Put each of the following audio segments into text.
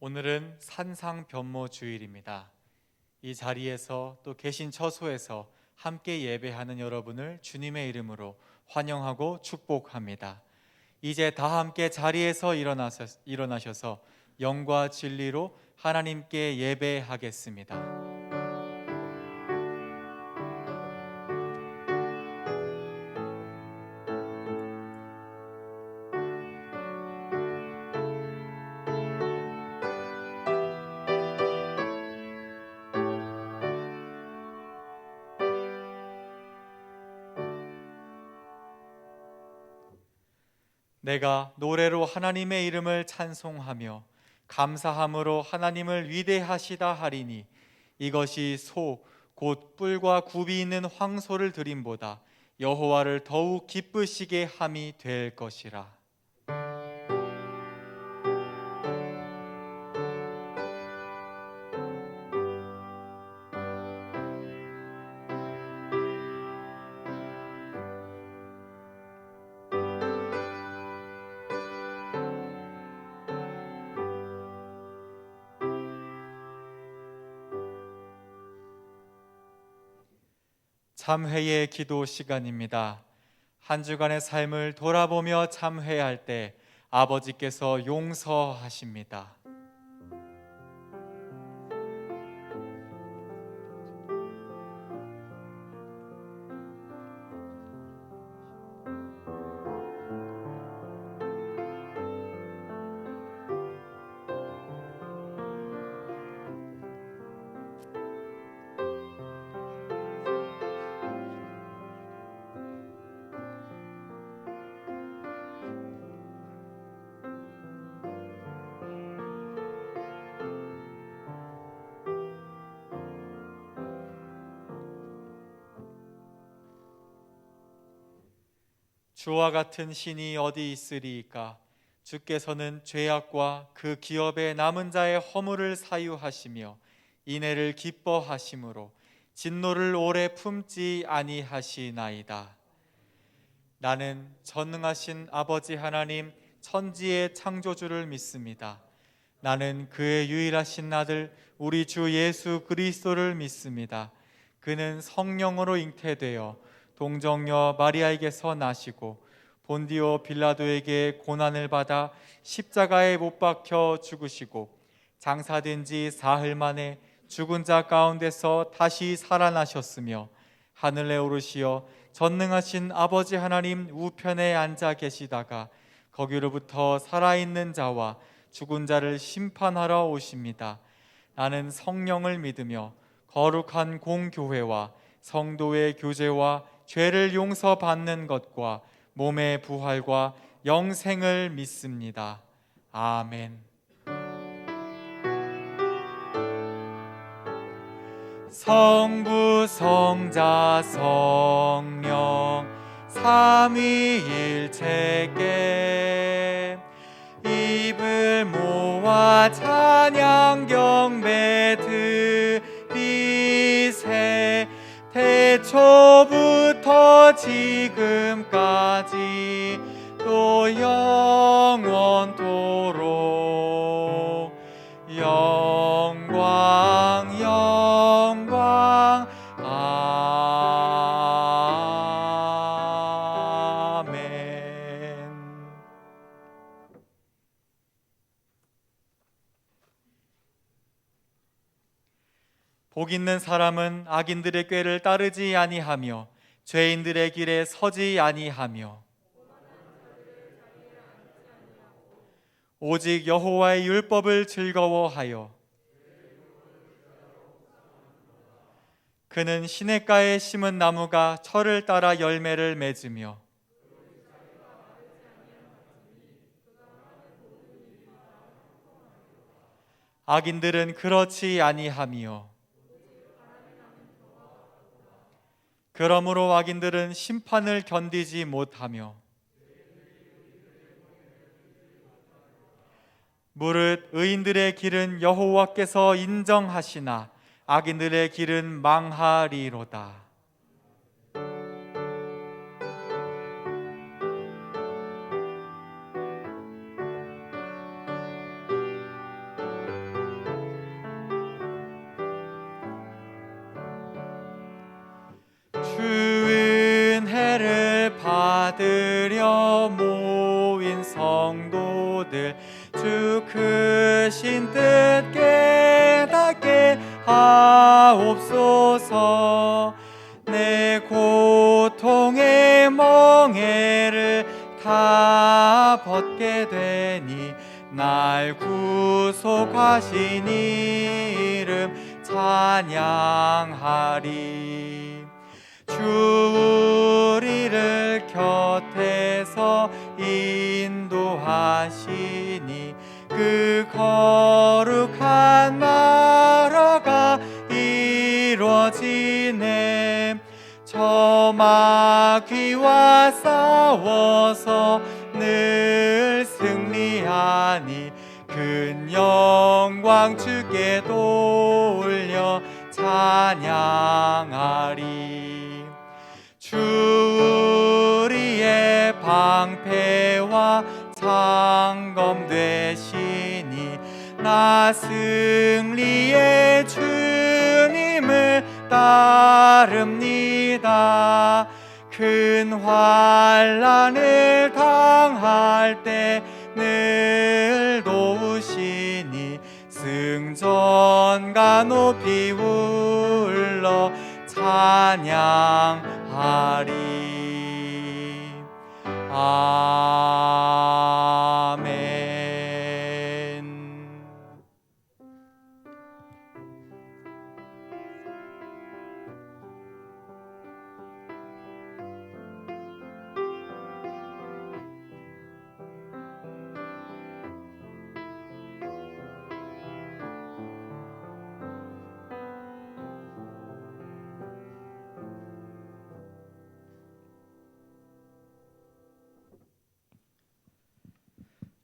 오늘은 산상변모 주일입니다. 이 자리에서 또 계신 처소에서 함께 예배하는 여러분을 주님의 이름으로 환영하고 축복합니다. 이제 다 함께 자리에서 일어나셔서 영과 진리로 하나님께 예배하겠습니다. 내가 노래로 하나님의 이름을 찬송하며 감사함으로 하나님을 위대하시다 하리니 이것이 소 곧 뿔과 굽이 있는 황소를 드림보다 여호와를 더욱 기쁘시게 함이 될 것이라. 참회의 기도 시간입니다. 한 주간의 삶을 돌아보며 참회할 때 아버지께서 용서하십니다. 주와 같은 신이 어디 있으리이까? 주께서는 죄악과 그 기업의 남은 자의 허물을 사유하시며 인애를 기뻐하심으로 진노를 오래 품지 아니하시나이다. 나는 전능하신 아버지 하나님 천지의 창조주를 믿습니다. 나는 그의 유일하신 아들 우리 주 예수 그리스도를 믿습니다. 그는 성령으로 잉태되어 동정녀 마리아에게서 나시고 본디오 빌라도에게 고난을 받아 십자가에 못 박혀 죽으시고 장사된 지 사흘 만에 죽은 자 가운데서 다시 살아나셨으며 하늘에 오르시어 전능하신 아버지 하나님 우편에 앉아 계시다가 거기로부터 살아있는 자와 죽은 자를 심판하러 오십니다. 나는 성령을 믿으며 거룩한 공교회와 성도의 교제와 죄를 용서받는 것과 몸의 부활과 영생을 믿습니다. 아멘. 성부 성자 성령 삼위일체께 입을 모아 찬양 경배 드리세. 태초부터 지금까지 또 영원토록 영광 영광 아멘. 복 있는 사람은 악인들의 꾀를 따르지 아니하며 죄인들의 길에 서지 아니하며 오직 여호와의 율법을 즐거워하여 그는 시냇가에 심은 나무가 철을 따라 열매를 맺으며 악인들은 그렇지 아니하며 그러므로 악인들은 심판을 견디지 못하며 무릇 의인들의 길은 여호와께서 인정하시나 악인들의 길은 망하리로다. 받으려 모인 성도들 주 크신 뜻 깨닫게 하옵소서. 내 고통의 멍에를 다 벗게 되니 날 구속하신 이름 찬양하리. 주 우리를 곁에서 인도하시니 그 거룩한 나라가 이루어지네. 저 마귀와 싸워서 늘 승리하니 큰 영광 주께 돌려 찬양하리. 주 우리의 방패와 창검 되시니 나 승리의 주님을 따릅니다. 큰 환난을 당할 때 늘 도우시니 승전가 높이 울러 찬양하리. 아멘.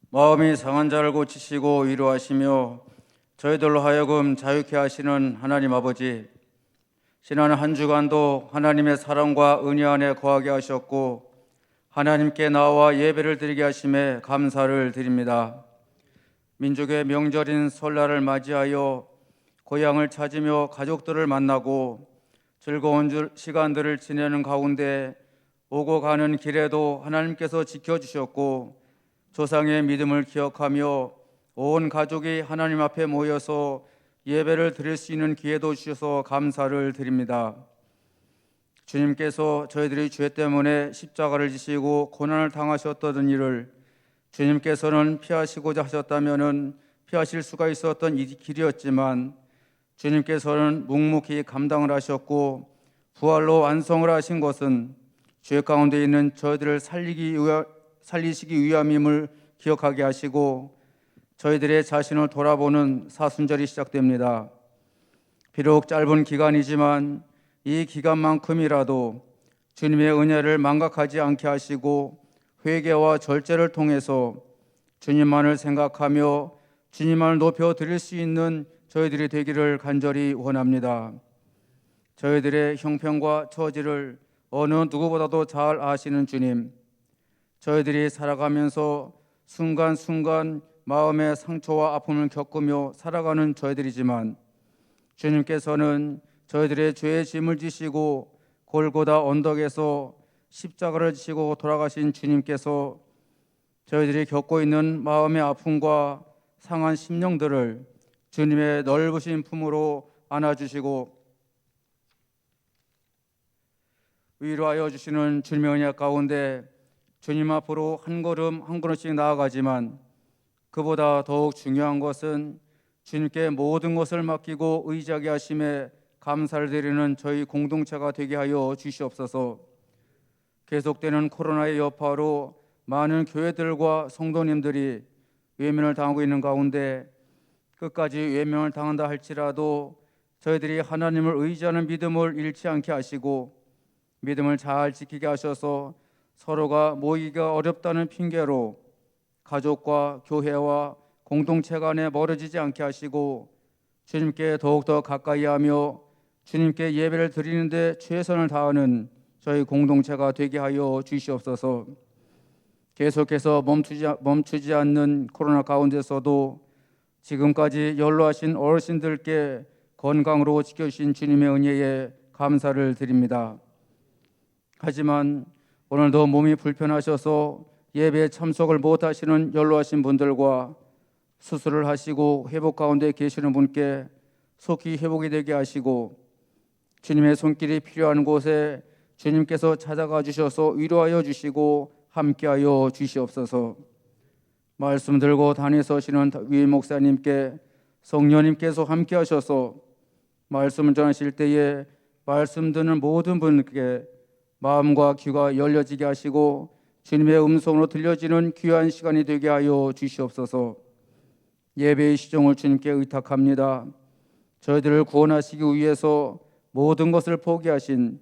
마음이 상한 자를 고치시고 위로하시며 저희들로 하여금 자유케 하시는 하나님 아버지, 지난 한 주간도 하나님의 사랑과 은혜 안에 거하게 하셨고 하나님께 나와 예배를 드리게 하심에 감사를 드립니다. 민족의 명절인 설날을 맞이하여 고향을 찾으며 가족들을 만나고 즐거운 시간들을 지내는 가운데 오고 가는 길에도 하나님께서 지켜주셨고 조상의 믿음을 기억하며 온 가족이 하나님 앞에 모여서 예배를 드릴 수 있는 기회도 주셔서 감사를 드립니다. 주님께서 저희들이 죄 때문에 십자가를 지시고 고난을 당하셨던 일을 주님께서는 피하시고자 하셨다면 피하실 수가 있었던 이 길이었지만 주님께서는 묵묵히 감당을 하셨고 부활로 완성을 하신 것은 죄 가운데 있는 저희들을 살리시기 위함임을 기억하게 하시고 저희들의 자신을 돌아보는 사순절이 시작됩니다. 비록 짧은 기간이지만 이 기간만큼이라도 주님의 은혜를 망각하지 않게 하시고 회개와 절제를 통해서 주님만을 생각하며 주님만을 높여 드릴 수 있는 저희들이 되기를 간절히 원합니다. 저희들의 형편과 처지를 어느 누구보다도 잘 아시는 주님, 저희들이 살아가면서 순간순간 마음의 상처와 아픔을 겪으며 살아가는 저희들이지만 주님께서는 저희들의 죄의 짐을 지시고 골고다 언덕에서 십자가를 지시고 돌아가신 주님께서 저희들이 겪고 있는 마음의 아픔과 상한 심령들을 주님의 넓으신 품으로 안아주시고 위로하여 주시는 주님의 은혜 가운데 주님 앞으로 한 걸음 한 걸음씩 나아가지만 그보다 더욱 중요한 것은 주님께 모든 것을 맡기고 의지하게 하심에 감사를 드리는 저희 공동체가 되게 하여 주시옵소서. 계속되는 코로나의 여파로 많은 교회들과 성도님들이 외면을 당하고 있는 가운데 끝까지 외면을 당한다 할지라도 저희들이 하나님을 의지하는 믿음을 잃지 않게 하시고 믿음을 잘 지키게 하셔서 서로가 모이기가 어렵다는 핑계로 가족과 교회와 공동체 간에 멀어지지 않게 하시고 주님께 더욱더 가까이 하며 주님께 예배를 드리는 데 최선을 다하는 저희 공동체가 되게 하여 주시옵소서. 계속해서 멈추지 않는 코로나 가운데서도 지금까지 연로하신 어르신들께 건강으로 지켜주신 주님의 은혜에 감사를 드립니다. 하지만 오늘도 몸이 불편하셔서 예배에 참석을 못하시는 연로하신 분들과 수술을 하시고 회복 가운데 계시는 분께 속히 회복이 되게 하시고, 주님의 손길이 필요한 곳에 주님께서 찾아가 주셔서 위로하여 주시고 함께하여 주시옵소서. 말씀 들고 다니서시는 위임 목사님께 성령님께서 함께하셔서 말씀을 전하실 때에 말씀 듣는 모든 분께 마음과 귀가 열려지게 하시고 주님의 음성으로 들려지는 귀한 시간이 되게 하여 주시옵소서. 예배의 시종을 주님께 의탁합니다. 저희들을 구원하시기 위해서 모든 것을 포기하신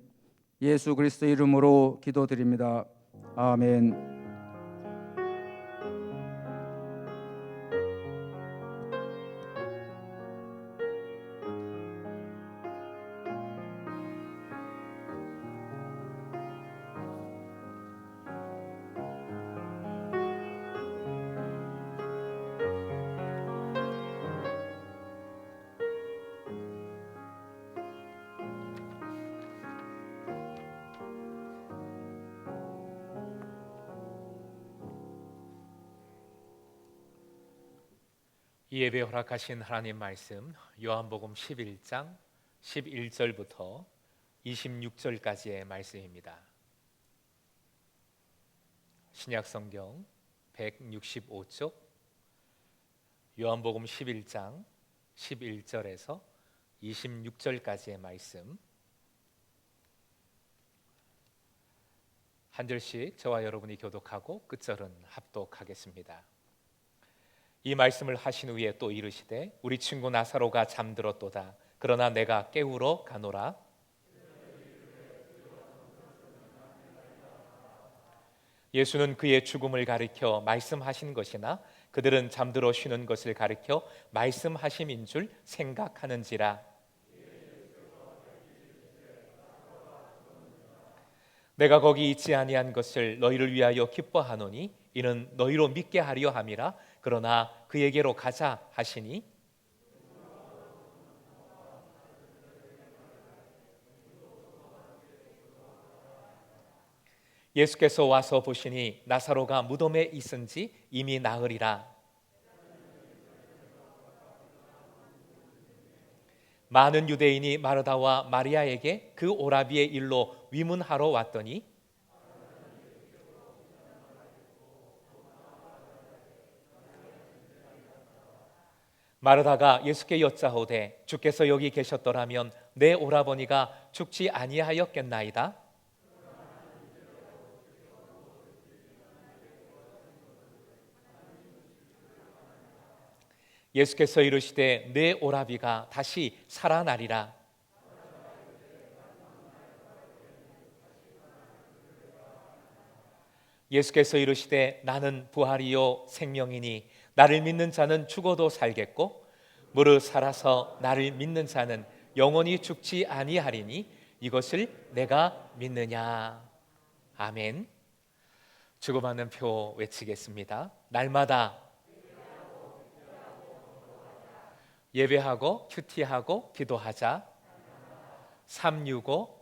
예수 그리스도의 이름으로 기도드립니다. 아멘. 이 예배 허락하신 하나님 말씀, 요한복음 11장 11절부터 26절까지의 말씀입니다. 신약성경 165쪽, 요한복음 11장 11절에서 26절까지의 말씀, 한 절씩 저와 여러분이 교독하고 끝절은 합독하겠습니다. 이 말씀을 하신 후에 또 이르시되 우리 친구 나사로가 잠들었도다. 그러나 내가 깨우러 가노라. 예수는 그의 죽음을 가리켜 말씀하신 것이나 그들은 잠들어 쉬는 것을 가리켜 말씀하심인 줄 생각하는지라. 내가 거기 있지 아니한 것을 너희를 위하여 기뻐하노니 이는 너희로 믿게 하려 함이라. 그러나 그에게로 가자 하시니 예수께서 와서 보시니 나사로가 무덤에 있은지 이미 나으리라. 많은 유대인이 마르다와 마리아에게 그 오라비의 일로 위문하러 왔더니 마르다가 예수께 여짜오되 주께서 여기 계셨더라면 내 오라버니가 죽지 아니하였겠나이다. 예수께서 이르시되 내 오라비가 다시 살아나리라. 예수께서 이르시되 나는 부활이요 생명이니 나를 믿는 자는 죽어도 살겠고 무릇 살아서 나를 믿는 자는 영원히 죽지 아니하리니 이것을 내가 믿느냐. 아멘. 주고받는 표 외치겠습니다. 날마다 예배하고 큐티하고 기도하자. 365.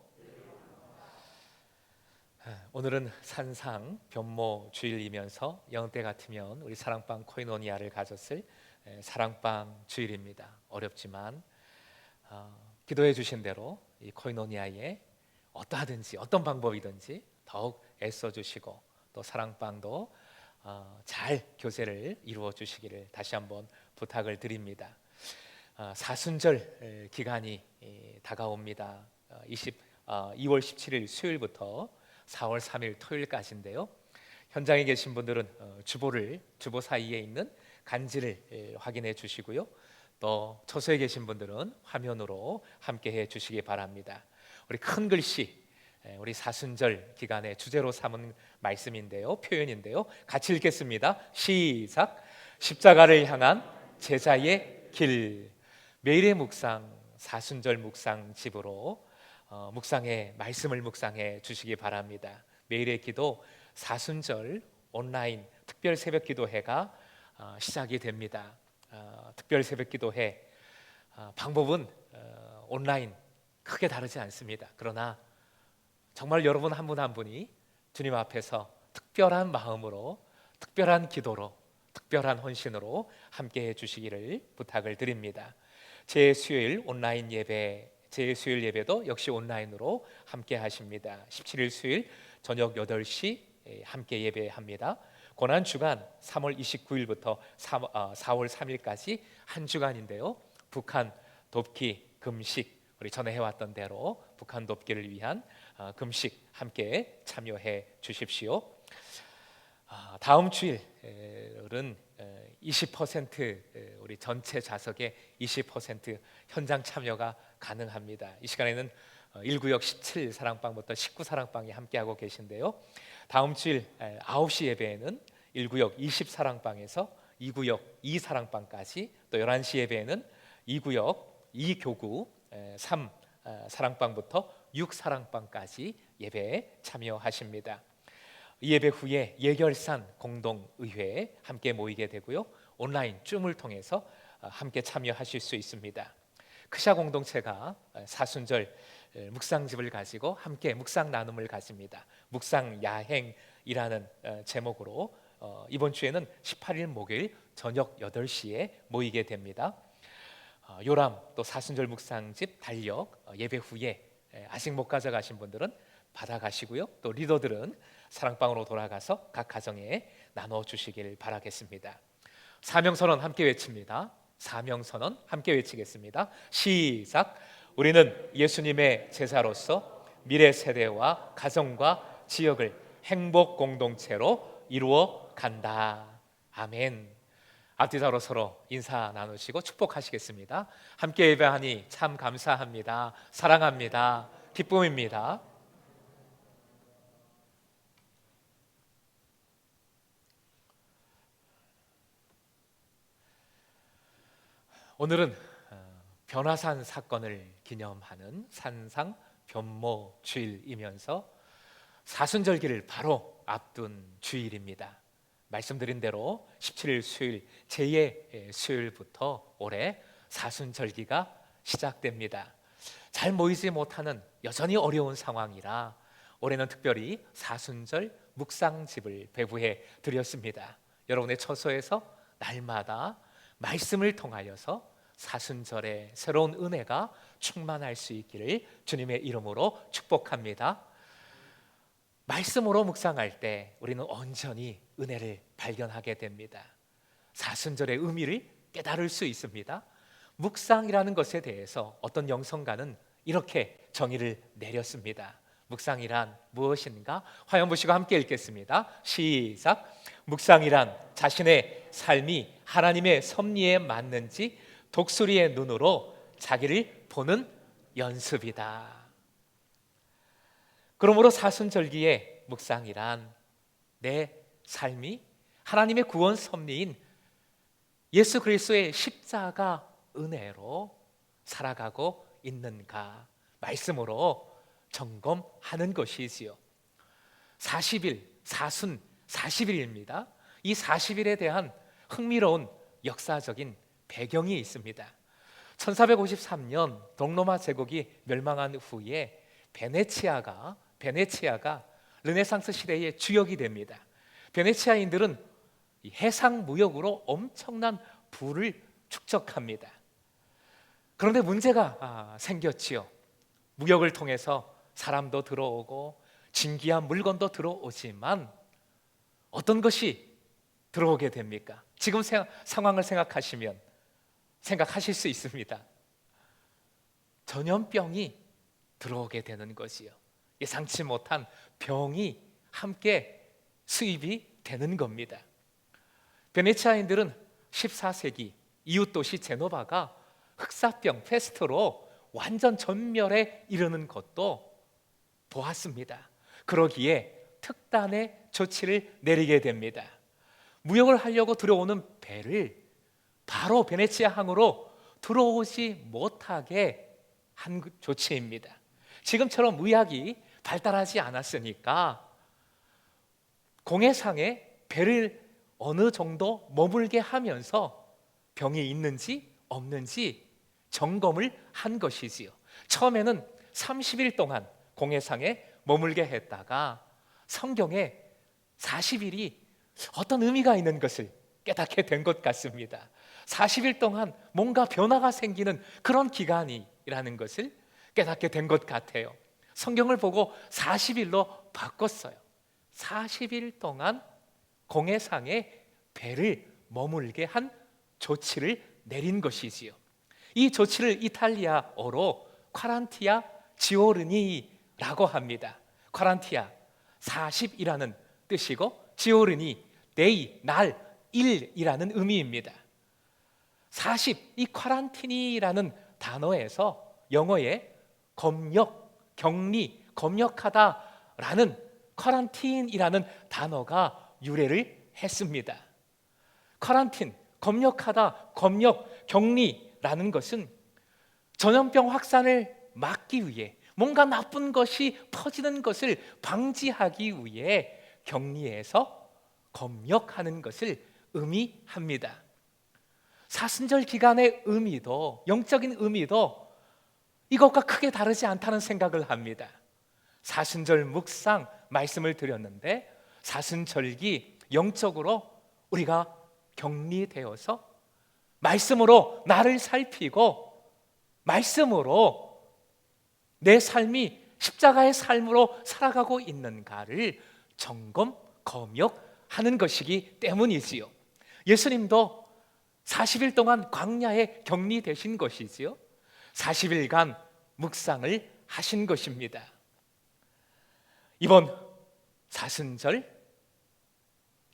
오늘은 산상 변모 주일이면서 영때 같으면 우리 사랑방 코이노니아를 가졌을 사랑방 주일입니다. 어렵지만 기도해 주신 대로 이 코이노니아에 어떠하든지 어떤 방법이든지 더욱 애써 주시고 또 사랑방도 잘 교제를 이루어 주시기를 다시 한번 부탁을 드립니다. 사순절 기간이 다가옵니다. 2월 17일 수요일부터 4월 3일 토요일까지인데요. 현장에 계신 분들은 주보 사이에 있는 간지를 확인해 주시고요. 또 처소에 계신 분들은 화면으로 함께해 주시기 바랍니다. 우리 큰 글씨, 우리 사순절 기간의 주제로 삼은 말씀인데요, 표현인데요. 같이 읽겠습니다. 시작. 십자가를 향한 제자의 길. 매일의 묵상, 사순절 묵상 집으로 말씀을 묵상해 주시기 바랍니다. 매일의 기도 사순절 온라인 특별 새벽 기도회가 시작이 됩니다. 특별 새벽 기도회 방법은 온라인 크게 다르지 않습니다. 그러나 정말 여러분 한 분 한 분이 주님 앞에서 특별한 마음으로, 특별한 기도로, 특별한 헌신으로 함께 해주시기를 부탁을 드립니다. 제 수요일 온라인 예배, 제 수요일 예배도 역시 온라인으로 함께 하십니다. 17일 수요일 저녁 8시 함께 예배합니다. 고난주간 3월 29일부터 4월 3일까지 한 주간인데요, 북한 돕기 금식, 우리 전에 해왔던 대로 북한 돕기를 위한 금식 함께 참여해 주십시오. 다음 주일은 20% 우리 전체 좌석의 20% 현장 참여가 가능합니다. 이 시간에는 1구역 17 사랑방부터 19 사랑방이 함께하고 계신데요, 다음 주일 9시 예배에는 1구역 20 사랑방에서 2구역 2 사랑방까지, 또 11시 예배에는 2구역 2 교구 3 사랑방부터 6 사랑방까지 예배에 참여하십니다. 이 예배 후에 예결산 공동의회에 함께 모이게 되고요, 온라인 줌을 통해서 함께 참여하실 수 있습니다. 크샤 공동체가 사순절 묵상집을 가지고 함께 묵상 나눔을 가집니다. 묵상 야행이라는 제목으로 이번 주에는 18일 목요일 저녁 8시에 모이게 됩니다. 요람 또 사순절 묵상집 달력 예배 후에 아직 못 가져가신 분들은 받아가시고요, 또 리더들은 사랑방으로 돌아가서 각 가정에 나눠주시길 바라겠습니다. 사명선언 함께 외칩니다. 사명선언 함께 외치겠습니다. 시작. 우리는 예수님의 제자로서 미래 세대와 가정과 지역을 행복 공동체로 이루어 간다. 아멘. 앞뒤자로 서로 인사 나누시고 축복하시겠습니다. 함께 예배하니 참 감사합니다. 사랑합니다. 기쁨입니다. 오늘은 변화산 사건을 기념하는 산상 변모 주일이면서 사순절기를 바로 앞둔 주일입니다. 말씀드린 대로 17일 수요일 제2의 수요일부터 올해 사순절기가 시작됩니다. 잘 모이지 못하는 여전히 어려운 상황이라 올해는 특별히 사순절 묵상집을 배부해 드렸습니다. 여러분의 처소에서 날마다 말씀을 통하여서 사순절의 새로운 은혜가 충만할 수 있기를 주님의 이름으로 축복합니다. 말씀으로 묵상할 때 우리는 온전히 은혜를 발견하게 됩니다. 사순절의 의미를 깨달을 수 있습니다. 묵상이라는 것에 대해서 어떤 영성가는 이렇게 정의를 내렸습니다. 묵상이란 무엇인가? 화면 보시고 함께 읽겠습니다. 시작. 묵상이란 자신의 삶이 하나님의 섭리에 맞는지 독수리의 눈으로 자기를 보는 연습이다. 그러므로 사순절기의 묵상이란 내 삶이 하나님의 구원 섭리인 예수 그리스도의 십자가 은혜로 살아가고 있는가 말씀으로 점검하는 것이지요. 40일, 사순 40일입니다. 이 40일에 대한 흥미로운 역사적인 배경이 있습니다. 1453년 동로마 제국이 멸망한 후에 베네치아가 르네상스 시대의 주역이 됩니다. 베네치아인들은 해상 무역으로 엄청난 부를 축적합니다. 그런데 문제가 생겼지요. 무역을 통해서 사람도 들어오고 진귀한 물건도 들어오지만 어떤 것이 들어오게 됩니까? 지금 상황을 생각하시면 생각하실 수 있습니다. 전염병이 들어오게 되는 것이요. 예상치 못한 병이 함께 수입이 되는 겁니다. 베네치아인들은 14세기 이웃 도시 제노바가 흑사병 페스트로 완전 전멸에 이르는 것도 보았습니다. 그러기에 특단의 조치를 내리게 됩니다. 무역을 하려고 들어오는 배를 바로 베네치아 항으로 들어오지 못하게 한 조치입니다. 지금처럼 의학이 발달하지 않았으니까 공해상에 배를 어느 정도 머물게 하면서 병이 있는지 없는지 점검을 한 것이지요. 처음에는 30일 동안 공해상에 머물게 했다가 성경에 40일이 어떤 의미가 있는 것을 깨닫게 된 것 같습니다. 40일 동안 뭔가 변화가 생기는 그런 기간이라는 것을 깨닫게 된 것 같아요. 성경을 보고 40일로 바꿨어요. 40일 동안 공해상에 배를 머물게 한 조치를 내린 것이지요. 이 조치를 이탈리아어로 쿼란티아 지오르니라고 합니다. 쿼란티아 40이라는 뜻이고 지오르니 데이 날 일이라는 의미입니다. 40 이 쿼란티니라는 단어에서 영어의 검역, 격리, 검역하다라는 쿼란틴이라는 단어가 유래를 했습니다. 쿼란틴, 검역하다, 검역, 격리라는 것은 전염병 확산을 막기 위해 뭔가 나쁜 것이 퍼지는 것을 방지하기 위해 격리해서 검역하는 것을 의미합니다. 사순절 기간의 의미도, 영적인 의미도 이것과 크게 다르지 않다는 생각을 합니다. 사순절 묵상 말씀을 드렸는데 사순절기 영적으로 우리가 격리되어서 말씀으로 나를 살피고 말씀으로 내 삶이 십자가의 삶으로 살아가고 있는가를 점검, 검역하는 것이기 때문이지요. 예수님도 40일 동안 광야에 격리되신 것이지요. 40일간 묵상을 하신 것입니다. 이번 사순절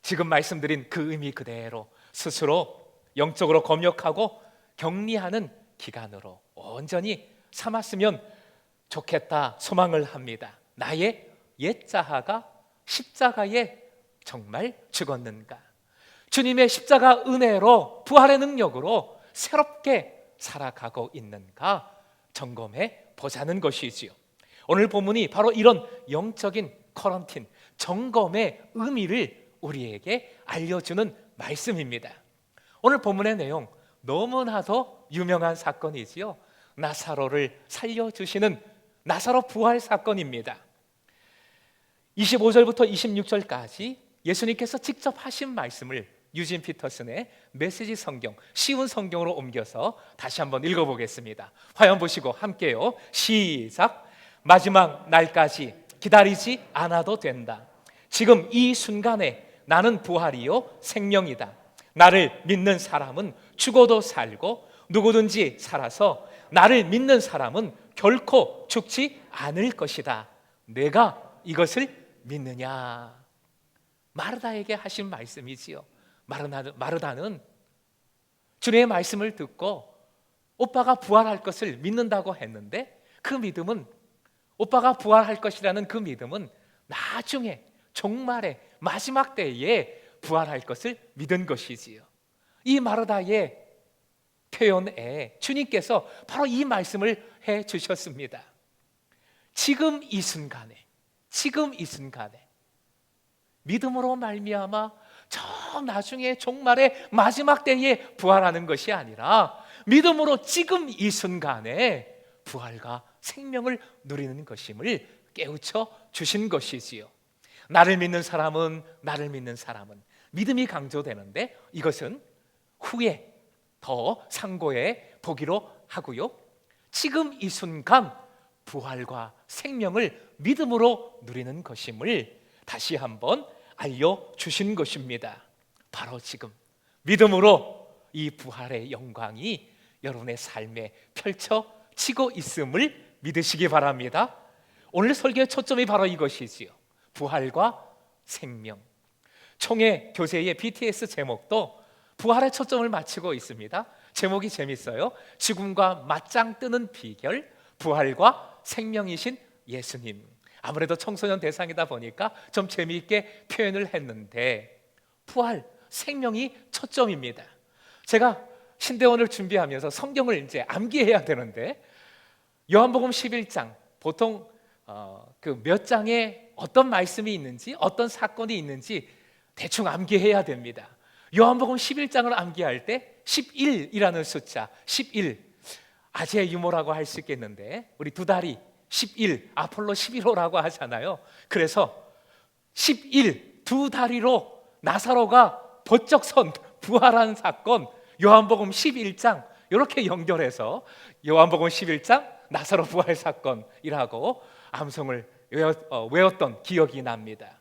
지금 말씀드린 그 의미 그대로 스스로 영적으로 검역하고 격리하는 기간으로 온전히 삼았으면 좋겠다 소망을 합니다. 나의 옛자아가 십자가에 정말 죽었는가? 주님의 십자가 은혜로 부활의 능력으로 새롭게 살아가고 있는가 점검해 보자는 것이지요. 오늘 본문이 바로 이런 영적인 쿼런틴, 점검의 의미를 우리에게 알려주는 말씀입니다. 오늘 본문의 내용 너무나도 유명한 사건이지요. 나사로를 살려주시는 나사로 부활 사건입니다. 25절부터 26절까지 예수님께서 직접 하신 말씀을 유진 피터슨의 메시지 성경, 쉬운 성경으로 옮겨서 다시 한번 읽어보겠습니다. 화면 보시고 함께요. 시작. 마지막 날까지 기다리지 않아도 된다. 지금 이 순간에 나는 부활이요 생명이다. 나를 믿는 사람은 죽어도 살고 누구든지 살아서 나를 믿는 사람은 결코 죽지 않을 것이다. 내가 이것을 믿느냐? 마르다에게 하신 말씀이지요. 마르다는 주님의 말씀을 듣고 오빠가 부활할 것을 믿는다고 했는데 그 믿음은, 오빠가 부활할 것이라는 그 믿음은 나중에 종말의 마지막 때에 부활할 것을 믿은 것이지요. 이 마르다의 표현에 주님께서 바로 이 말씀을 해 주셨습니다. 지금 이 순간에 믿음으로 말미암아 저 나중에 종말의 마지막 때에 부활하는 것이 아니라 믿음으로 지금 이 순간에 부활과 생명을 누리는 것임을 깨우쳐 주신 것이지요. 나를 믿는 사람은 믿음이 강조되는데 이것은 후에 더 상고해 보기로 하고요. 지금 이 순간 부활과 생명을 믿음으로 누리는 것임을 다시 한번 알려주신 것입니다. 바로 지금 믿음으로 이 부활의 영광이 여러분의 삶에 펼쳐지고 있음을 믿으시기 바랍니다. 오늘 설교의 초점이 바로 이것이지요. 부활과 생명. 총회 교재의 BTS 제목도 부활의 초점을 맞추고 있습니다. 제목이 재밌어요. 죽음과 맞짱 뜨는 비결, 부활과 생명이신 예수님. 아무래도 청소년 대상이다 보니까 좀 재미있게 표현을 했는데 부활, 생명이 초점입니다. 제가 신대원을 준비하면서 성경을 이제 암기해야 되는데 요한복음 11장 보통 그 몇 장에 어떤 말씀이 있는지 어떤 사건이 있는지 대충 암기해야 됩니다. 요한복음 11장을 암기할 때 11이라는 숫자 11 아재의 유머라고 할 수 있겠는데 우리 두 다리 11 아폴로 11호라고 하잖아요. 그래서 10일 두 다리로 나사로가 번쩍 선 부활한 사건, 요한복음 11장 이렇게 연결해서 요한복음 11장 나사로 부활 사건이라고 암송을 외웠던 기억이 납니다.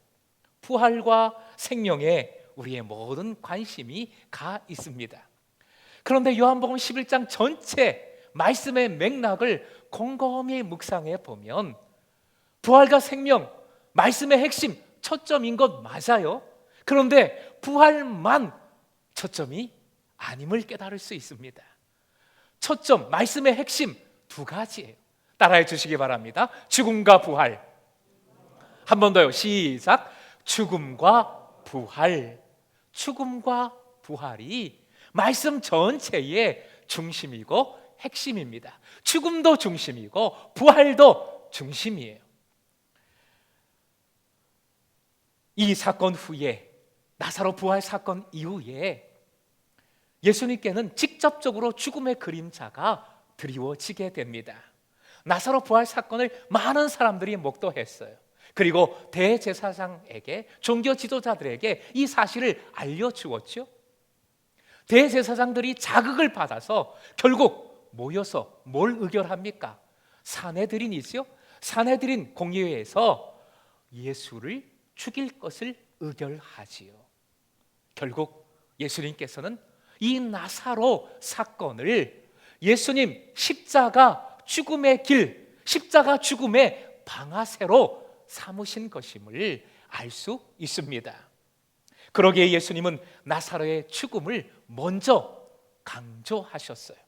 부활과 생명에 우리의 모든 관심이 가 있습니다. 그런데 요한복음 11장 전체 말씀의 맥락을 곰곰이 묵상해 보면 부활과 생명, 말씀의 핵심, 초점인 것 맞아요. 그런데 부활만 초점이 아님을 깨달을 수 있습니다. 초점, 말씀의 핵심 두 가지예요. 따라해 주시기 바랍니다. 죽음과 부활. 한 번 더요. 시작. 죽음과 부활. 죽음과 부활이 말씀 전체의 중심이고 핵심입니다. 죽음도 중심이고 부활도 중심이에요. 이 사건 후에, 나사로 부활 사건 이후에 예수님께는 직접적으로 죽음의 그림자가 드리워지게 됩니다. 나사로 부활 사건을 많은 사람들이 목도했어요. 그리고 대제사장에게, 종교 지도자들에게 이 사실을 알려주었죠. 대제사장들이 자극을 받아서 결국 모여서 뭘 의결합니까? 산헤드린이죠. 산헤드린 공의회에서 예수를 죽일 것을 의결하지요. 결국 예수님께서는 이 나사로 사건을 예수님 십자가 죽음의 길, 십자가 죽음의 방아쇠로 삼으신 것임을 알 수 있습니다. 그러기에 예수님은 나사로의 죽음을 먼저 강조하셨어요.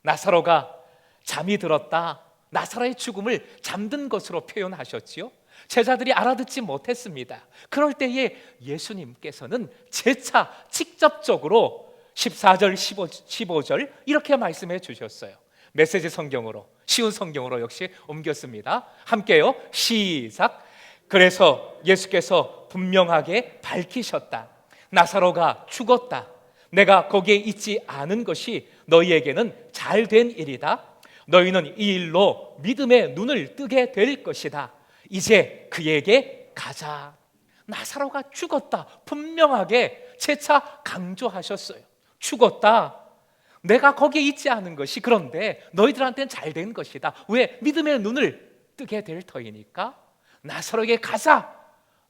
나사로가 잠이 들었다, 나사로의 죽음을 잠든 것으로 표현하셨지요. 제자들이 알아듣지 못했습니다. 그럴 때에 예수님께서는 재차 직접적으로 14절, 15절 이렇게 말씀해 주셨어요. 메시지 성경으로, 쉬운 성경으로 역시 옮겼습니다. 함께요. 시작. 그래서 예수께서 분명하게 밝히셨다. 나사로가 죽었다. 내가 거기에 있지 않은 것이 너희에게는 잘된 일이다. 너희는 이 일로 믿음의 눈을 뜨게 될 것이다. 이제 그에게 가자. 나사로가 죽었다. 분명하게 재차 강조하셨어요. 죽었다. 내가 거기에 있지 않은 것이 그런데 너희들한테는 잘된 것이다. 왜? 믿음의 눈을 뜨게 될 터이니까 나사로에게 가자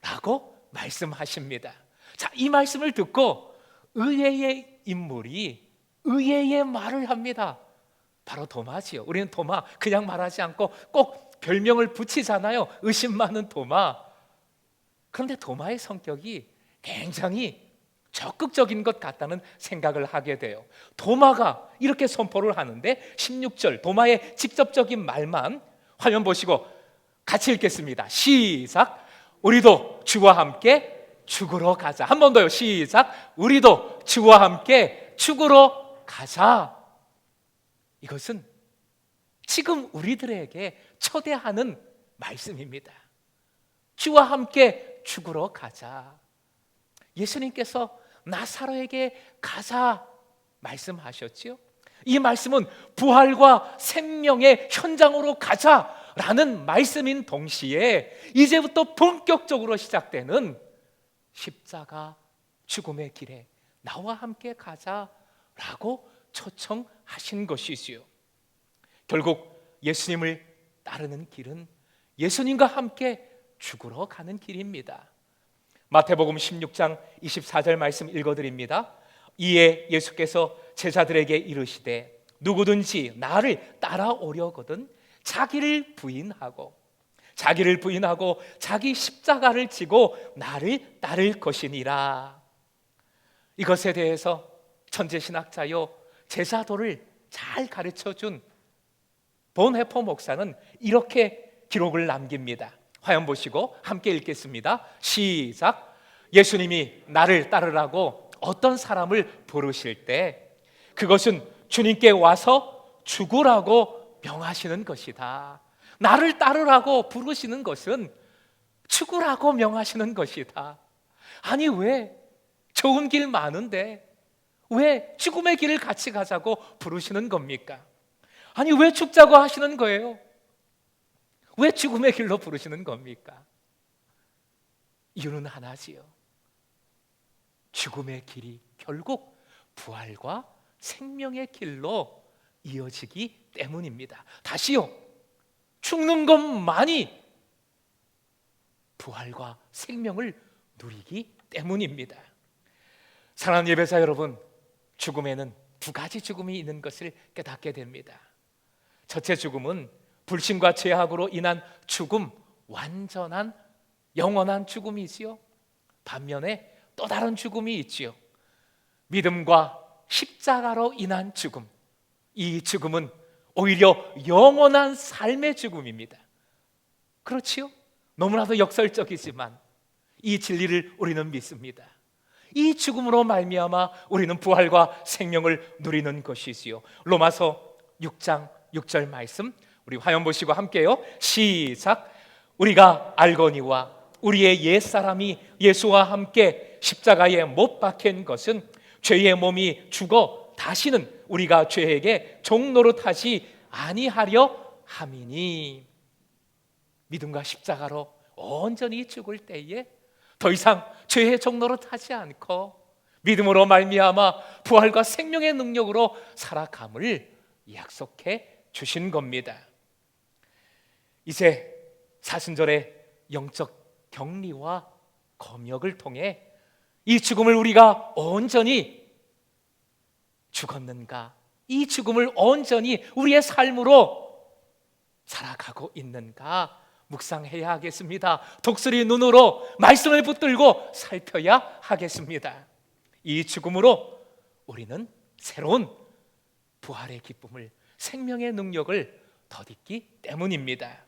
라고 말씀하십니다. 자, 이 말씀을 듣고 의외의 인물이 의외의 말을 합니다. 바로 도마지요. 우리는 도마 그냥 말하지 않고 꼭 별명을 붙이잖아요. 의심 많은 도마. 그런데 도마의 성격이 굉장히 적극적인 것 같다는 생각을 하게 돼요. 도마가 이렇게 선포를 하는데 16절 도마의 직접적인 말만 화면 보시고 같이 읽겠습니다. 시작. 우리도 주와 함께 죽으러 가자. 한 번 더요. 시작. 우리도 주와 함께 죽으러 가자. 이것은 지금 우리들에게 초대하는 말씀입니다. 주와 함께 죽으러 가자. 예수님께서 나사로에게 가자 말씀하셨지요. 이 말씀은 부활과 생명의 현장으로 가자라는 말씀인 동시에 이제부터 본격적으로 시작되는 십자가 죽음의 길에 나와 함께 가자라고 초청하신 것이지요. 결국 예수님을 따르는 길은 예수님과 함께 죽으러 가는 길입니다. 마태복음 16장 24절 말씀 읽어드립니다. 이에 예수께서 제자들에게 이르시되 누구든지 나를 따라오려거든 자기를 부인하고 자기 십자가를 지고 나를 따를 것이니라. 이것에 대해서 천재신학자요 제자도를 잘 가르쳐준 본헤퍼 목사는 이렇게 기록을 남깁니다. 화면 보시고 함께 읽겠습니다. 시작. 예수님이 나를 따르라고 어떤 사람을 부르실 때 그것은 주님께 와서 죽으라고 명하시는 것이다. 나를 따르라고 부르시는 것은 죽으라고 명하시는 것이다. 아니 왜 좋은 길 많은데 왜 죽음의 길을 같이 가자고 부르시는 겁니까? 아니 왜 죽자고 하시는 거예요? 왜 죽음의 길로 부르시는 겁니까? 이유는 하나지요. 죽음의 길이 결국 부활과 생명의 길로 이어지기 때문입니다. 다시요, 죽는 것만이 부활과 생명을 누리기 때문입니다. 사랑하는 예배자 여러분, 죽음에는 두 가지 죽음이 있는 것을 깨닫게 됩니다. 첫째 죽음은 불신과 죄악으로 인한 죽음, 완전한 영원한 죽음이지요. 반면에 또 다른 죽음이 있지요. 믿음과 십자가로 인한 죽음. 이 죽음은 오히려 영원한 삶의 죽음입니다. 그렇지요? 너무나도 역설적이지만 이 진리를 우리는 믿습니다. 이 죽음으로 말미암아 우리는 부활과 생명을 누리는 것이지요. 로마서 6장 6절 말씀 우리 화면 보시고 함께요. 시작. 우리가 알거니와 우리의 옛사람이 예수와 함께 십자가에 못 박힌 것은 죄의 몸이 죽어 다시는 우리가 죄에게 종노릇하지 아니하려 함이니. 믿음과 십자가로 온전히 죽을 때에 더 이상 죄의 종노릇하지 않고 믿음으로 말미암아 부활과 생명의 능력으로 살아감을 약속해 주신 겁니다. 이제 사순절의 영적 격리와 검역을 통해 이 죽음을 우리가 온전히 죽었는가, 이 죽음을 온전히 우리의 삶으로 살아가고 있는가 묵상해야 하겠습니다. 독수리 눈으로 말씀을 붙들고 살펴야 하겠습니다. 이 죽음으로 우리는 새로운 부활의 기쁨을, 생명의 능력을 덧입기 때문입니다.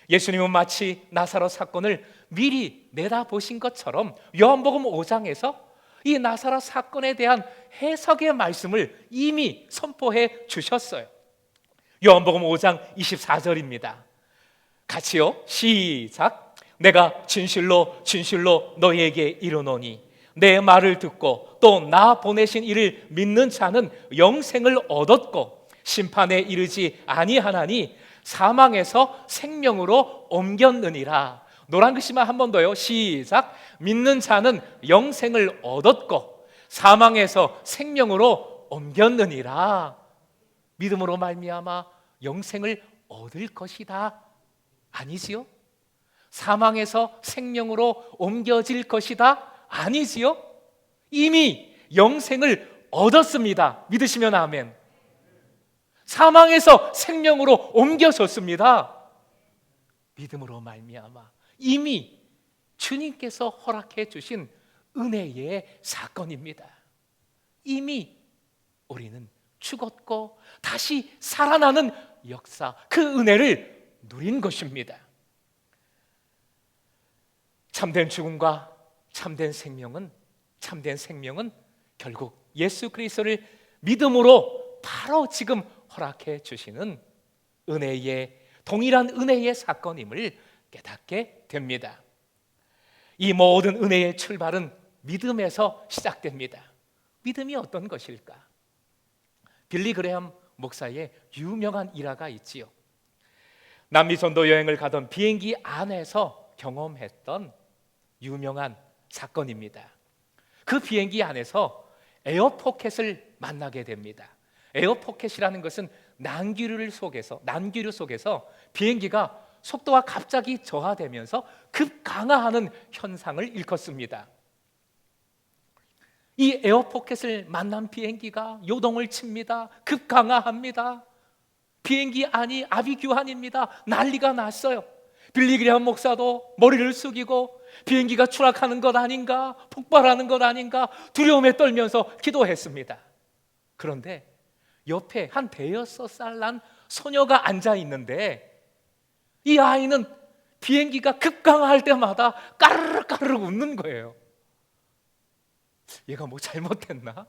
예수님은 마치 나사로 사건을 미리 내다보신 것처럼 요한복음 5장에서 이 나사로 사건에 대한 해석의 말씀을 이미 선포해 주셨어요. 요한복음 5장 24절입니다. 같이요, 시작. 내가 진실로 진실로 너희에게 이르노니 내 말을 듣고 또 나 보내신 이를 믿는 자는 영생을 얻었고 심판에 이르지 아니하나니 사망에서 생명으로 옮겼느니라. 노란 글씨만 한 번 더요. 시작. 믿는 자는 영생을 얻었고 사망에서 생명으로 옮겼느니라. 믿음으로 말미암아 영생을 얻을 것이다 아니지요? 사망에서 생명으로 옮겨질 것이다 아니지요? 이미 영생을 얻었습니다. 믿으시면 아멘. 사망에서 생명으로 옮겨졌습니다. 믿음으로 말미암아 이미 주님께서 허락해 주신 은혜의 사건입니다. 이미 우리는 죽었고 다시 살아나는 역사, 그 은혜를 누린 것입니다. 참된 죽음과 참된 생명은 결국 예수 그리스도를 믿음으로 바로 지금 허락해 주시는 은혜의, 동일한 은혜의 사건임을 깨닫게 됩니다. 이 모든 은혜의 출발은 믿음에서 시작됩니다. 믿음이 어떤 것일까? 빌리 그레엄 목사의 유명한 일화가 있지요. 남미 전도 여행을 가던 비행기 안에서 경험했던 유명한 사건입니다. 그 비행기 안에서 에어포켓을 만나게 됩니다. 에어포켓이라는 것은 난기류 속에서 비행기가 속도가 갑자기 저하되면서 급강하하는 현상을 일컫습니다. 이 에어포켓을 만난 비행기가 요동을 칩니다. 급강하합니다. 비행기 안이 아비규환입니다. 난리가 났어요. 빌리 그레엄 목사도 머리를 숙이고 비행기가 추락하는 것 아닌가, 폭발하는 것 아닌가 두려움에 떨면서 기도했습니다. 그런데 옆에 한 5살 난 소녀가 앉아 있는데 이 아이는 비행기가 급강하할 때마다 까르르 까르르 웃는 거예요. 얘가 뭐 잘못했나?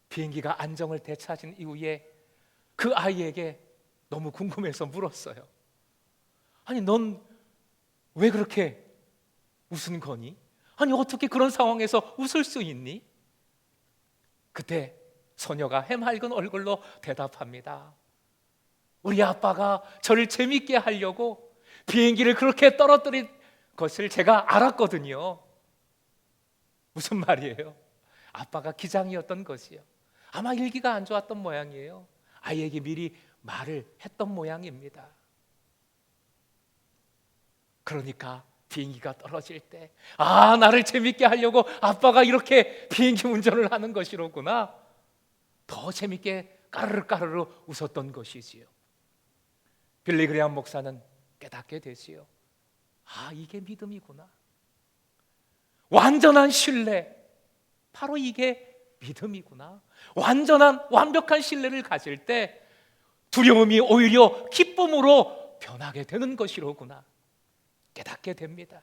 비행기가 안정을 되찾은 이후에 그 아이에게 너무 궁금해서 물었어요. 아니, 넌 왜 그렇게 웃은 거니? 아니, 어떻게 그런 상황에서 웃을 수 있니? 그때 소녀가 해맑은 얼굴로 대답합니다. 우리 아빠가 저를 재밌게 하려고 비행기를 그렇게 것을 제가 알았거든요. 무슨 말이에요? 아빠가 기장이었던 것이요. 아마 일기가 안 좋았던 모양이에요. 아이에게 미리 말을 했던 모양입니다. 그러니까 비행기가 떨어질 때, 나를 재밌게 하려고 아빠가 이렇게 비행기 운전을 하는 것이로구나. 더 재밌게 까르르 까르르 웃었던 것이지요. 빌리 그레이엄 목사는 깨닫게 되지요. 이게 믿음이구나. 완전한 신뢰, 바로 이게 믿음이구나. 완벽한 신뢰를 가질 때 두려움이 오히려 기쁨으로 변하게 되는 것이로구나 깨닫게 됩니다.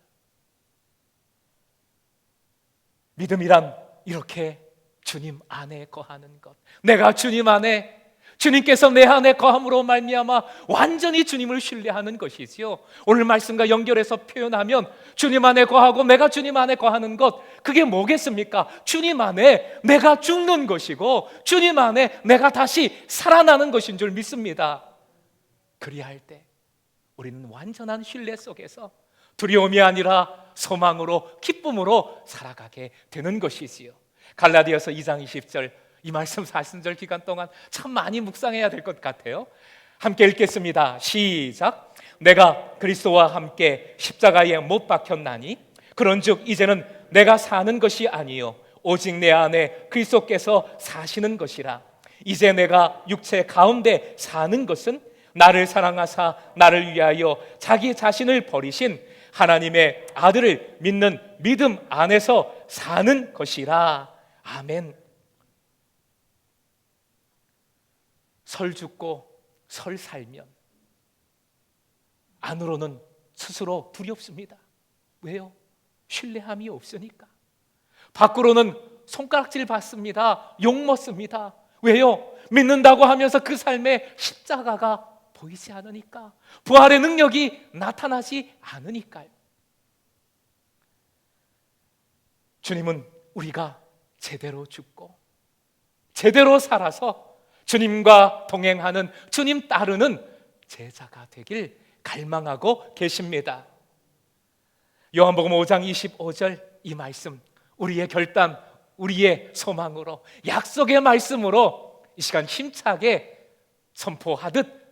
믿음이란 이렇게 주님 안에 거하는 것. 내가 주님 안에, 주님께서 내 안에 거함으로 말미암아 완전히 주님을 신뢰하는 것이지요. 오늘 말씀과 연결해서 표현하면 주님 안에 거하고 내가 주님 안에 거하는 것, 그게 뭐겠습니까? 주님 안에 내가 죽는 것이고 주님 안에 내가 다시 살아나는 것인 줄 믿습니다. 그리할 때 우리는 완전한 신뢰 속에서 두려움이 아니라 소망으로, 기쁨으로 살아가게 되는 것이지요. 갈라디아서 2장 20절, 이 말씀 40절 기간 동안 참 많이 묵상해야 될 것 같아요. 함께 읽겠습니다. 시작. 내가 그리스도와 함께 십자가에 못 박혔나니 그런즉 이제는 내가 사는 것이 아니요 오직 내 안에 그리스도께서 사시는 것이라. 이제 내가 육체 가운데 사는 것은 나를 사랑하사 나를 위하여 자기 자신을 버리신 하나님의 아들을 믿는 믿음 안에서 사는 것이라. 아멘. 설 죽고 설 살면 안으로는 스스로 두렵습니다. 왜요? 신뢰함이 없으니까. 밖으로는 손가락질 받습니다. 욕먹습니다. 왜요? 믿는다고 하면서 그 삶에 십자가가 보이지 않으니까, 부활의 능력이 나타나지 않으니까요. 주님은 우리가 제대로 죽고 제대로 살아서 주님과 동행하는, 주님 따르는 제자가 되길 갈망하고 계십니다. 요한복음 5장 25절 이 말씀, 우리의 결단, 우리의 소망으로, 약속의 말씀으로 이 시간 힘차게 선포하듯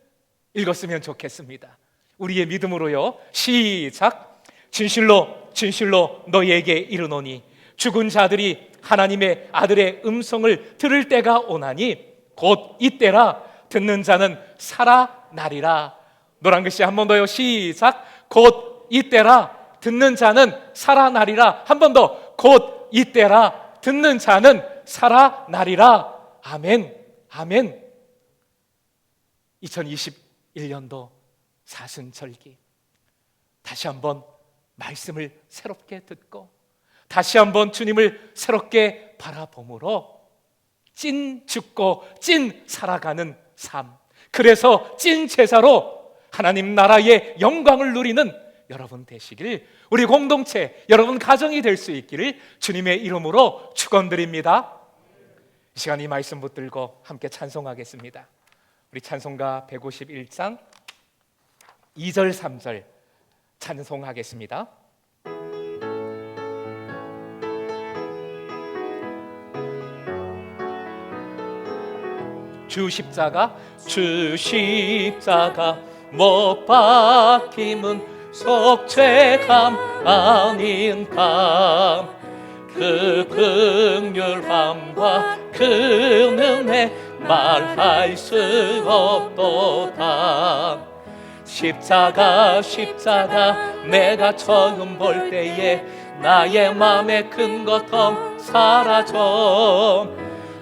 읽었으면 좋겠습니다. 우리의 믿음으로요. 시작. 진실로 진실로 너희에게 이르노니 죽은 자들이 하나님의 아들의 음성을 들을 때가 오나니 곧 이때라. 듣는 자는 살아나리라. 노란 글씨 한 번 더요. 시작. 곧 이때라. 듣는 자는 살아나리라. 한 번 더. 곧 이때라. 듣는 자는 살아나리라. 아멘. 아멘. 2021년도 사순절기, 다시 한번 말씀을 새롭게 듣고 다시 한번 주님을 새롭게 바라봄으로 찐 죽고 찐 살아가는 삶, 그래서 찐 제사로 하나님 나라의 영광을 누리는 여러분 되시길, 우리 공동체, 여러분 가정이 될 수 있기를 주님의 이름으로 축원드립니다. 이 시간 이 말씀 붙들고 함께 찬송하겠습니다. 우리 찬송가 151장 2절 3절 찬송하겠습니다. 주 십자가 못 박힘은 속죄감 아닌 감, 그 긍휼함과 그 은혜 말할 수 없도다. 십자가 내가 처음 볼 때에 나의 맘에 큰 고통 사라져.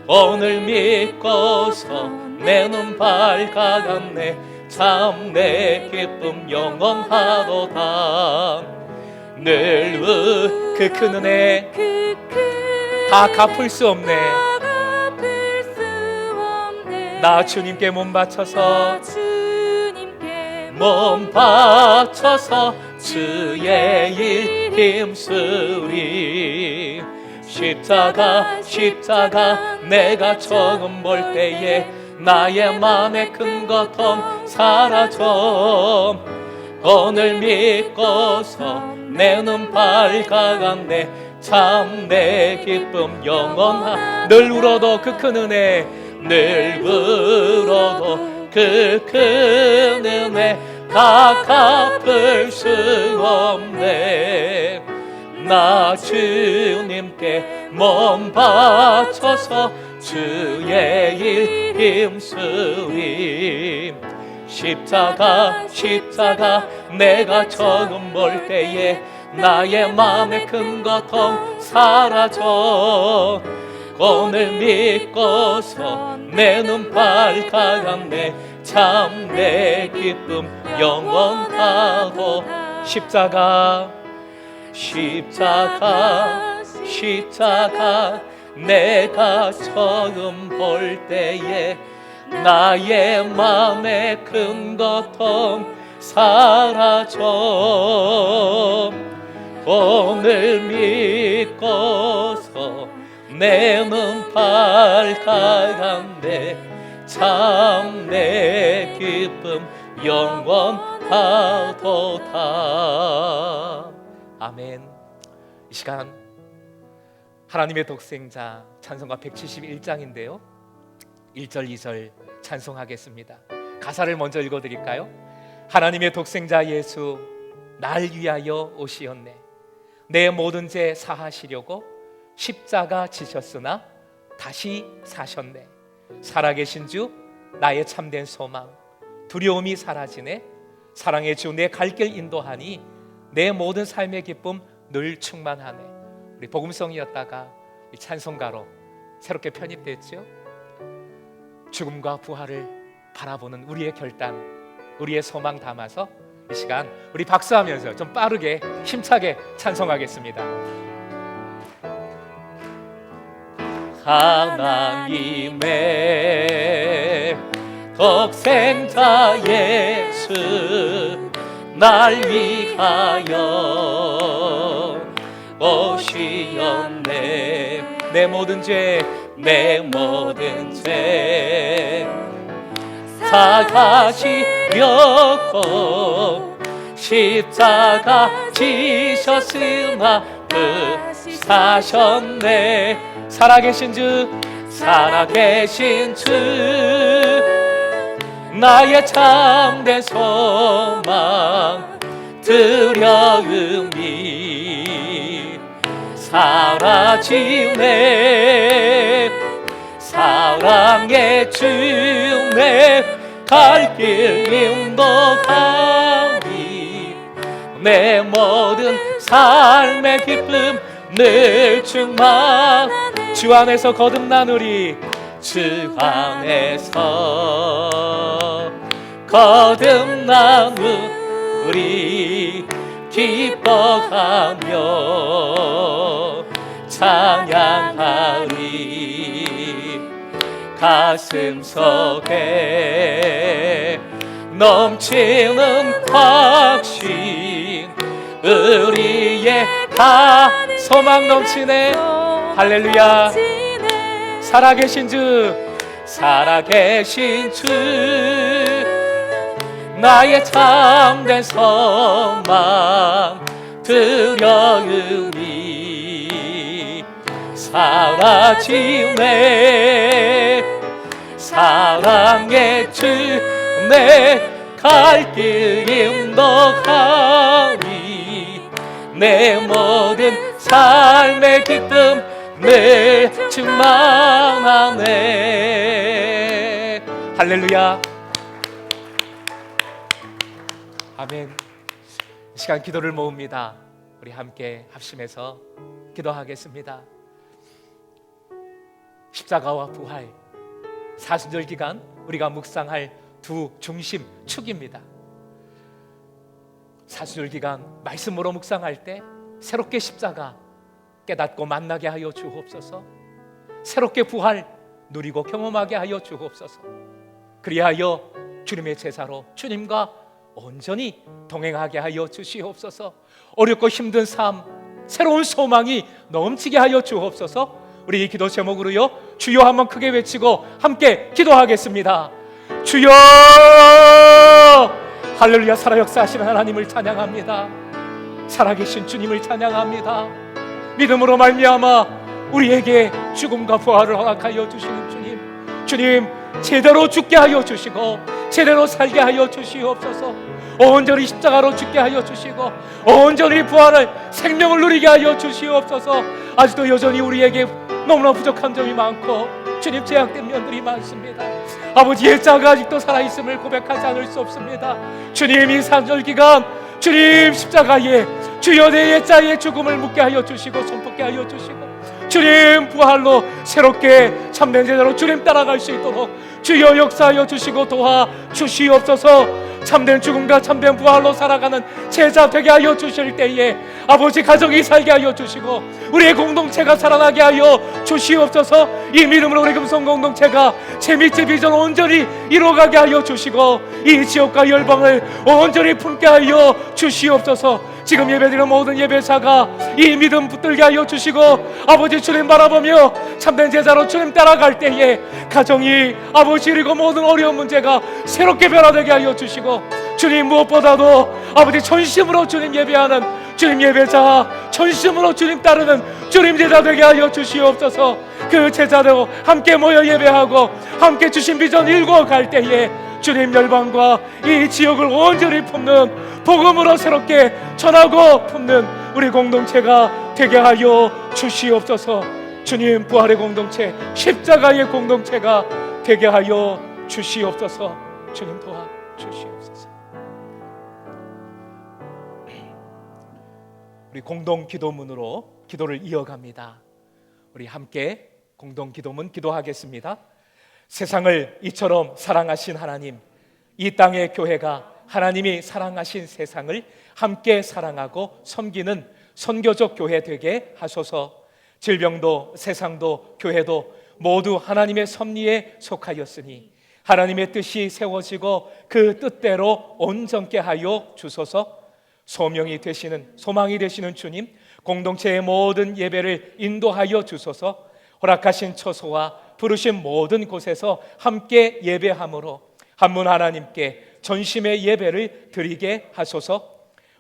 오늘 믿고서 내 눈 밝아갔네. 참 내 기쁨 영원하도다. 늘 그 큰 은혜 다 갚을 수 없네. 나 주님께 몸 바쳐서 주의 일 힘쓰리. 십자가 내가 처음 볼 때에 나의 맘에 큰 고통 사라져. 오늘 믿고서 내 눈 밝아갔네. 참 내 기쁨 영원하. 늘 울어도 그 큰 은혜, 늘 울어도 그 큰 은혜 다 갚을 수 없네. 나 주님께 몸 바쳐서 주의 일 힘쓰리. 십자가 십자가 내가 처음 볼 때에 나의 마음의 큰 고통 사라져. 오늘 믿고서 내 눈 밝아갔네. 참 내 기쁨 영원하고. 십자가 십자가 십자가 내가 처음 볼 때에 나의 마음의 큰 고통 사라져. 오늘 믿고서 내 눈 밝아간대. 참 내 기쁨 영원하도다. 아멘. 이 시간 하나님의 독생자 찬송가 171장인데요 1절 2절 찬송하겠습니다. 가사를 먼저 읽어드릴까요? 하나님의 독생자 예수 날 위하여 오시었네. 내 모든 죄 사하시려고 십자가 지셨으나 다시 사셨네. 살아계신 주 나의 참된 소망, 두려움이 사라지네. 사랑의 주 내 갈 길 인도하니 내 모든 삶의 기쁨 늘 충만하네. 우리 복음성이었다가 찬송가로 새롭게 편입됐죠. 죽음과 부활을 바라보는 우리의 결단, 우리의 소망 담아서 이 시간 우리 박수하면서 좀 빠르게 힘차게 찬송하겠습니다. 하나님의 독생자 예수 날 위하여 오시었네. 내 모든 죄, 내 모든 죄 사가시려고 십자가 지셨으나 그 사셨네. 살아계신 주, 살아계신 주 나의 참된 소망, 두려움이 사라지네. 사랑의 주내 갈 길 인도하니 내 모든 삶의 기쁨 늘 충만. 주 안에서 거듭난 우리, 주 안에서 거듭난 우리 기뻐하며 찬양하리. 가슴 속에 넘치는 확신, 우리의 다 소망 넘치네. 할렐루야. 살아계신 주, 살아계신 주 나의 참된 소망, 두려움이 사라지네. 사랑의 주 내 갈 길 인도하니 내 모든 삶의 기쁨 늘 충만하네. 할렐루야. 아멘. 이 시간 기도를 모읍니다. 우리 함께 합심해서 기도하겠습니다. 십자가와 부활, 사순절 기간 우리가 묵상할 두 중심 축입니다. 사순절 기간 말씀으로 묵상할 때 새롭게 십자가 깨닫고 만나게 하여 주옵소서. 새롭게 부활 누리고 경험하게 하여 주옵소서. 그리하여 주님의 제사로 주님과 온전히 동행하게 하여 주시옵소서. 어렵고 힘든 삶, 새로운 소망이 넘치게 하여 주옵소서. 우리 이 기도 제목으로요, 주여 한번 크게 외치고 함께 기도하겠습니다. 주여, 할렐루야. 살아 역사하시는 하나님을 찬양합니다. 살아계신 주님을 찬양합니다. 믿음으로 말미암아 우리에게 죽음과 부활을 허락하여 주시는 주님, 주님 제대로 죽게 하여 주시고 제대로 살게 하여 주시옵소서. 온전히 십자가로 죽게 하여 주시고 온전히 부활을 생명을 누리게 하여 주시옵소서. 아직도 여전히 우리에게 너무나 부족한 점이 많고 주님 제약된 면들이 많습니다. 아버지의 자가 아직도 살아있음을 고백하지 않을 수 없습니다. 주님 이 산절기간 주님 십자가에 주여 내 옛자의 죽음을 묻게 하여 주시고 손붙게 하여 주시고 주님 부활로 새롭게 참된 제자로 주님 따라갈 수 있도록 주여 역사하여 주시고 도와 주시옵소서. 참된 죽음과 참된 부활로 살아가는 제자 되게 하여 주실 때에 아버지 가정이 살게 하여 주시고 우리의 공동체가 살아나게 하여 주시옵소서. 이 믿음으로 우리 금성 공동체가 재미지 비전 온전히 이루어가게 하여 주시고 이 지역과 열방을 온전히 품게 하여 주시옵소서. 지금 예배드리는 모든 예배사가 이 믿음 붙들게 하여 주시고 아버지 주님 바라보며 참된 제자로 주님 따라갈 때에 가정이 아버지 그리고 모든 어려운 문제가 새롭게 변화되게 하여 주시고 주님 무엇보다도 아버지 전심으로 주님 예배하는 주님 예배자, 전심으로 주님 따르는 주님 제자 되게 하여 주시옵소서. 그 제자로 함께 모여 예배하고 함께 주신 비전 이루어갈 때에 주님 열방과 이 지역을 온전히 품는 복음으로 새롭게 전하고 품는 우리 공동체가 되게 하여 주시옵소서. 주님 부활의 공동체, 십자가의 공동체가 되게 하여 주시옵소서. 주님 도와 주시옵소서. 우리 공동 기도문으로 기도를 이어갑니다. 우리 함께 공동 기도문 기도하겠습니다. 세상을 이처럼 사랑하신 하나님, 이 땅의 교회가 하나님이 사랑하신 세상을 함께 사랑하고 섬기는 선교적 교회 되게 하소서. 질병도 세상도 교회도 모두 하나님의 섭리에 속하였으니 하나님의 뜻이 세워지고 그 뜻대로 온전케 하여 주소서. 소명이 되시는 소망이 되시는 주님, 공동체의 모든 예배를 인도하여 주소서. 허락하신 처소와 부르신 모든 곳에서 함께 예배함으로 한 분 하나님께 전심의 예배를 드리게 하소서.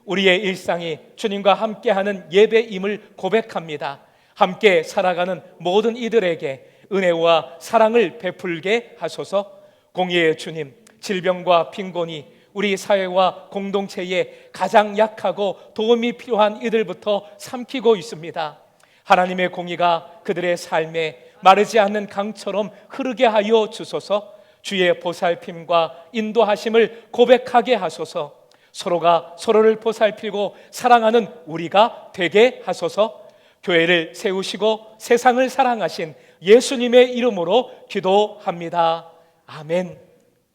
우리의 일상이 주님과 함께하는 예배임을 고백합니다. 함께 살아가는 모든 이들에게 은혜와 사랑을 베풀게 하소서. 공의의 주님, 질병과 빈곤이 우리 사회와 공동체에 가장 약하고 도움이 필요한 이들부터 삼키고 있습니다. 하나님의 공의가 그들의 삶에 마르지 않는 강처럼 흐르게 하여 주소서. 주의 보살핌과 인도하심을 고백하게 하소서. 서로가 서로를 보살피고 사랑하는 우리가 되게 하소서. 교회를 세우시고 세상을 사랑하신 예수님의 이름으로 기도합니다. 아멘.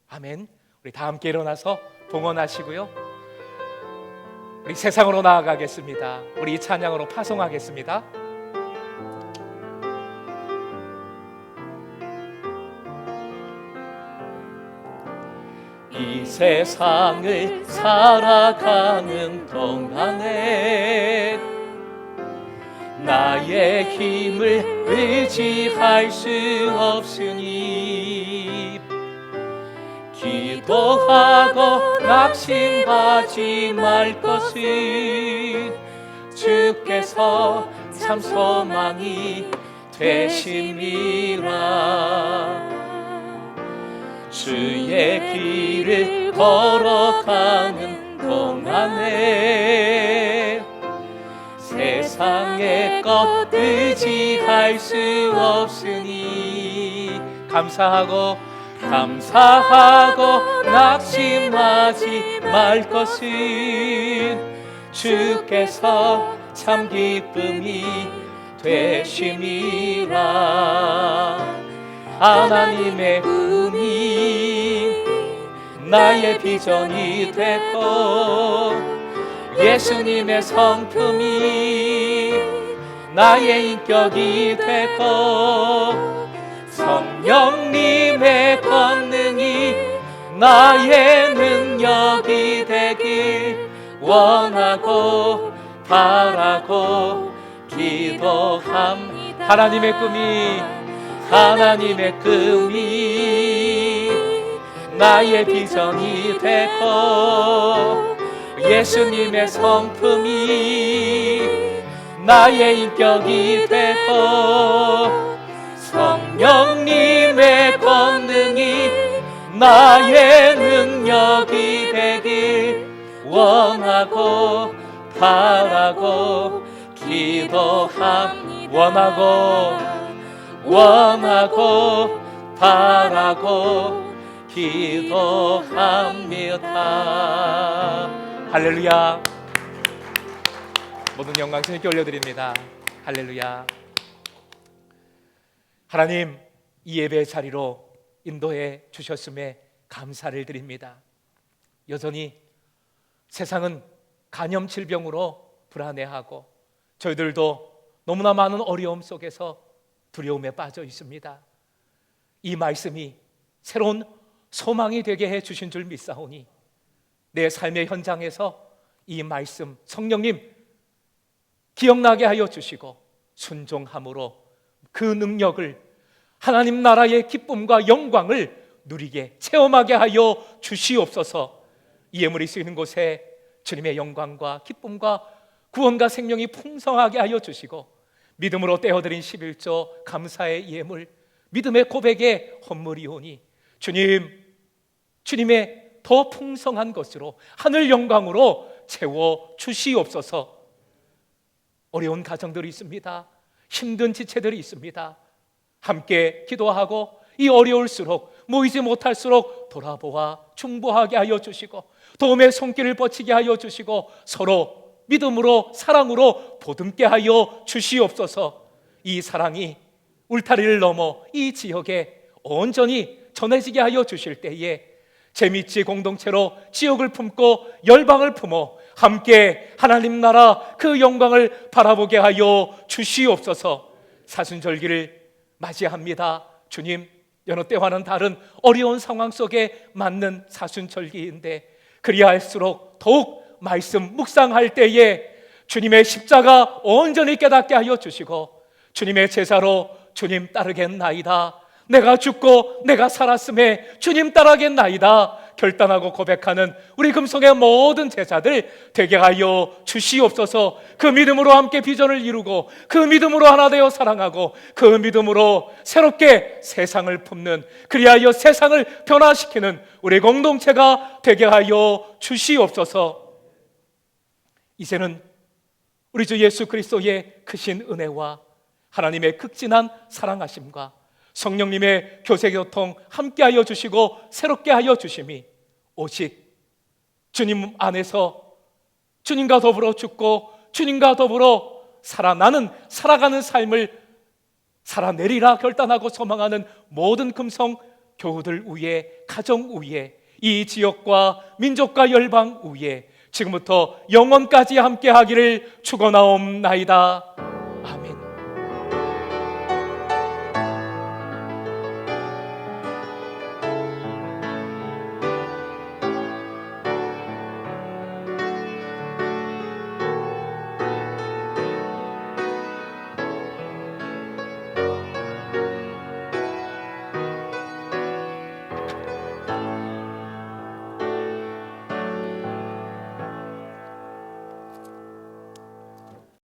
아멘. 우리 다 함께 일어나서 봉헌하시고요, 우리 세상으로 나아가겠습니다. 우리 이 찬양으로 파송하겠습니다. 이 세상을 살아가는 동안에 나의 힘을 의지할 수 없으니 기도하고 낙심하지 말 것은 주께서 참 소망이 되심이라. 주의 길을 걸어가는 동안에 세상의 것 의지할 수 없으니 감사하고 낙심하지 말 것은 주께서 참 기쁨이 되심이라. 하나님의 꿈이 나의 비전이 되고 예수님의 성품이 나의 인격이 되고 성령님의 권능이 나의 능력이 되길 원하고 바라고 기도합니다. 하나님의 꿈이 나의 비전이 되고 예수님의 성품이 나의 인격이 되고 성령님의 권능이 나의 능력이 되길 원하고 바라고 원하고 바라고 기도합니다. 할렐루야. 모든 영광 주님께 올려드립니다. 할렐루야. 하나님, 이 예배의 자리로 인도해 주셨음에 감사를 드립니다. 여전히 세상은 간염 질병으로 불안해하고 저희들도 너무나 많은 어려움 속에서 두려움에 빠져 있습니다. 이 말씀이 새로운 소망이 되게 해 주신 줄 믿사오니 내 삶의 현장에서 이 말씀 성령님 기억나게 하여 주시고 순종함으로 그 능력을 하나님 나라의 기쁨과 영광을 누리게 체험하게 하여 주시옵소서. 이 예물이 쓰이는 곳에 주님의 영광과 기쁨과 구원과 생명이 풍성하게 하여 주시고 믿음으로 떼어드린 11조 감사의 예물 믿음의 고백의 헌물이오니 주님의 더 풍성한 것으로 하늘 영광으로 채워 주시옵소서. 어려운 가정들이 있습니다. 힘든 지체들이 있습니다. 함께 기도하고 이 어려울수록 모이지 못할수록 돌아보아 중보하게 하여 주시고 도움의 손길을 뻗치게 하여 주시고 서로 믿음으로 사랑으로 보듬게 하여 주시옵소서. 이 사랑이 울타리를 넘어 이 지역에 온전히 전해지게 하여 주실 때에 재미있지 공동체로 지역을 품고 열방을 품어 함께 하나님 나라 그 영광을 바라보게 하여 주시옵소서. 사순절기를 맞이합니다. 주님, 여느 때와는 다른 어려운 상황 속에 맞는 사순절기인데 그리할수록 더욱 말씀 묵상할 때에 주님의 십자가 온전히 깨닫게 하여 주시고 주님의 제사로 주님 따르겠나이다, 내가 죽고 내가 살았음에 주님 따르겠나이다 결단하고 고백하는 우리 금송의 모든 제자들 되게 하여 주시옵소서. 그 믿음으로 함께 비전을 이루고 그 믿음으로 하나 되어 사랑하고 그 믿음으로 새롭게 세상을 품는, 그리하여 세상을 변화시키는 우리 공동체가 되게 하여 주시옵소서. 이제는 우리 주 예수 그리스도의 크신 은혜와 하나님의 극진한 사랑하심과 성령님의 교세교통 함께하여 주시고 새롭게 하여 주심이 오직 주님 안에서 주님과 더불어 죽고 주님과 더불어 살아가는 삶을 살아내리라 결단하고 소망하는 모든 금성 교우들 위에, 가정 위에, 이 지역과 민족과 열방 위에 지금부터 영원까지 함께하기를 축원하옵나이다.